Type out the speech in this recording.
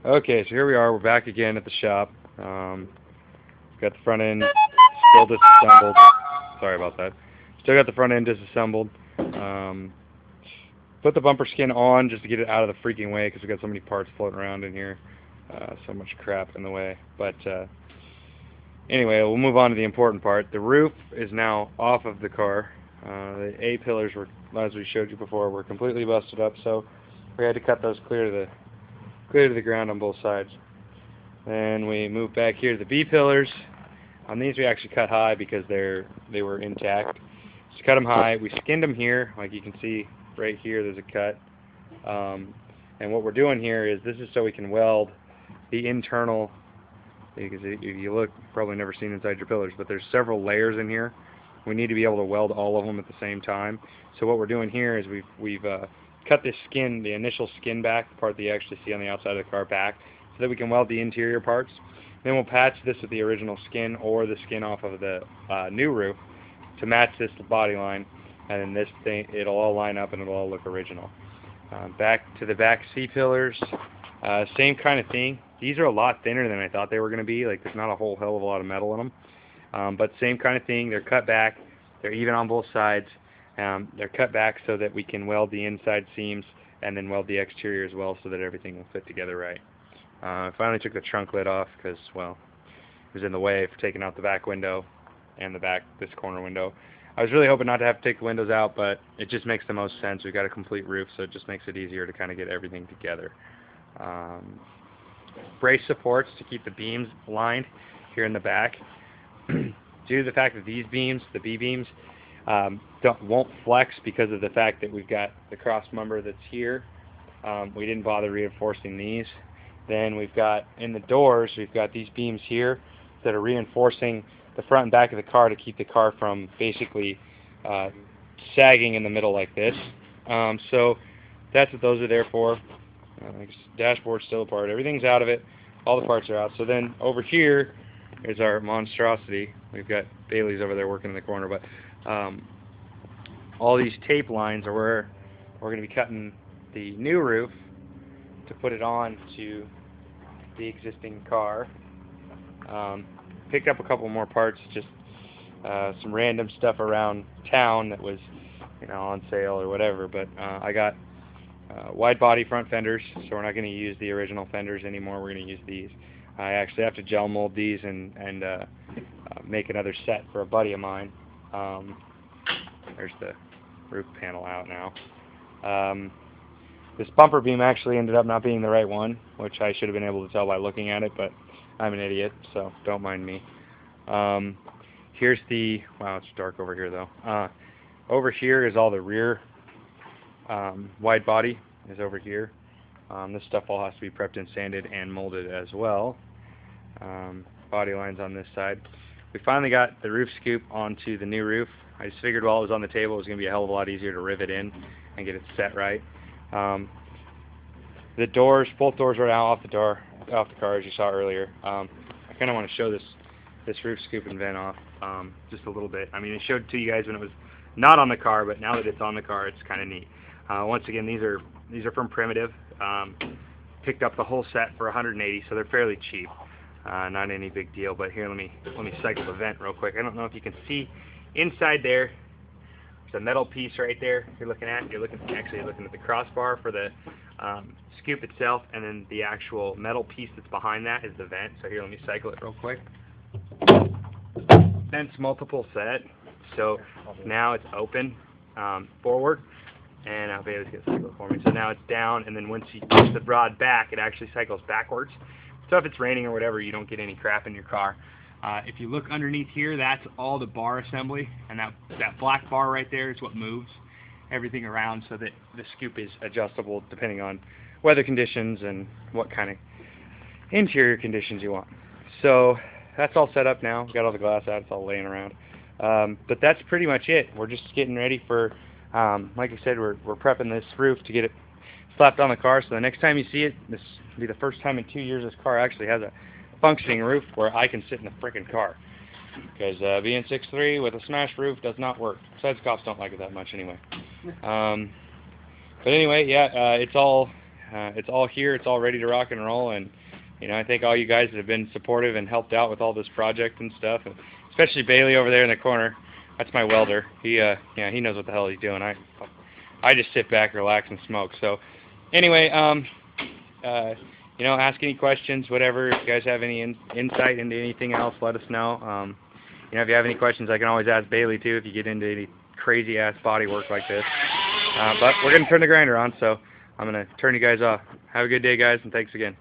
Okay, so here we are. We're back again at the shop. Got the front end still disassembled. Sorry about that. Still got the front end disassembled. Um, Put the bumper skin on just to get it out of the freaking way because we got so many parts floating around in here. So much crap in the way. But anyway, we'll move on to the important part. The roof is now off of the car. The A pillars were, as we showed you before, were completely busted up, so we had to cut those clear to the ground on both sides. Then we move back here to the B pillars. On these we actually cut high because they were intact. Just cut them high. We skinned them here, like you can see right here. There's a cut. And what we're doing here is this is so we can weld the internal. Because if you look, you've probably never seen inside your pillars, but there's several layers in here. We need to be able to weld all of them at the same time. So what we're doing here is we've cut this skin, the initial skin back, the part that you actually see on the outside of the car back, so that we can weld the interior parts. Then we'll patch this with the original skin or the skin off of the new roof to match this body line, and then this thing, it'll all line up and it'll all look original. Back to the back C pillars, same kind of thing. These are a lot thinner than I thought they were going to be. Like, there's not a whole hell of a lot of metal in them. But same kind of thing. They're cut back. They're even on both sides. They're cut back so that we can weld the inside seams and then weld the exterior as well so that everything will fit together right. I finally took the trunk lid off because, well, it was in the way for taking out the back window and this corner window. I was really hoping not to have to take the windows out, but it just makes the most sense. We've got a complete roof, so it just makes it easier to kind of get everything together. Brace supports to keep the beams aligned here in the back. Due to the fact that these beams, the B-beams, won't flex because of the fact that we've got the cross member that's here. We didn't bother reinforcing these. Then we've got, in the doors, we've got these beams here that are reinforcing the front and back of the car to keep the car from basically sagging in the middle like this. So that's what those are there for. Dashboard's still apart. Everything's out of it. All the parts are out. So then over here is our monstrosity. We've got Bailey's over there working in the corner, but all these tape lines are where we're going to be cutting the new roof to put it on to the existing car. Picked up a couple more parts, just some random stuff around town that was, on sale or whatever. But I got wide body front fenders, so we're not going to use the original fenders anymore. We're going to use these. I actually have to gel mold these and make another set for a buddy of mine. There's the roof panel out now. This bumper beam actually ended up not being the right one, which I should have been able to tell by looking at it, but I'm an idiot, so don't mind me. Here's the, wow, it's dark over here though. Over here is all the rear wide body is over here. This stuff all has to be prepped and sanded and molded as well. Body lines on this side. We finally got the roof scoop onto the new roof. I just figured while it was on the table it was going to be a hell of a lot easier to rivet in and get it set right. The doors, both doors are now off the car as you saw earlier. I kind of want to show this roof scoop and vent off just a little bit. I mean, I showed it to you guys when it was not on the car, but now that it's on the car, it's kind of neat. Once again, these are from Primitive. Picked up the whole set for 180, so they're fairly cheap. Not any big deal. But here, let me cycle the vent real quick. I don't know if you can see inside there. There's a metal piece right there. You're looking at the crossbar for the scoop itself, and then the actual metal piece that's behind that is the vent. So here, let me cycle it real quick. Vent's multiple set, so now it's open forward, and now Bailey's gonna cycle it for me. So now it's down, and then once you push the rod back, it actually cycles backwards. So if it's raining or whatever, you don't get any crap in your car. If you look underneath here, that's all the bar assembly, and that black bar right there is what moves everything around so that the scoop is adjustable depending on weather conditions and what kind of interior conditions you want. So that's all set up now. We've got all the glass out. It's all laying around. But that's pretty much it. We're just getting ready for, like I said, we're prepping this roof to get it slapped on the car. So the next time you see it, this will be the first time in 2 years this car actually has a functioning roof where I can sit in the frickin' car. Because being 6'3" with a smashed roof does not work. Besides, cops don't like it that much anyway. But anyway, yeah, it's all it's all here. It's all ready to rock and roll. And you know, I thank all you guys that have been supportive and helped out with all this project and stuff. And especially Bailey over there in the corner. That's my welder. He he knows what the hell he's doing. I just sit back, relax, and smoke. So anyway, you know, ask any questions, whatever. If you guys have any insight into anything else, let us know. You know, if you have any questions, I can always ask Bailey too if you get into any crazy ass body work like this. But we're gonna turn the grinder on, so I'm gonna turn you guys off. Have a good day, guys, and thanks again.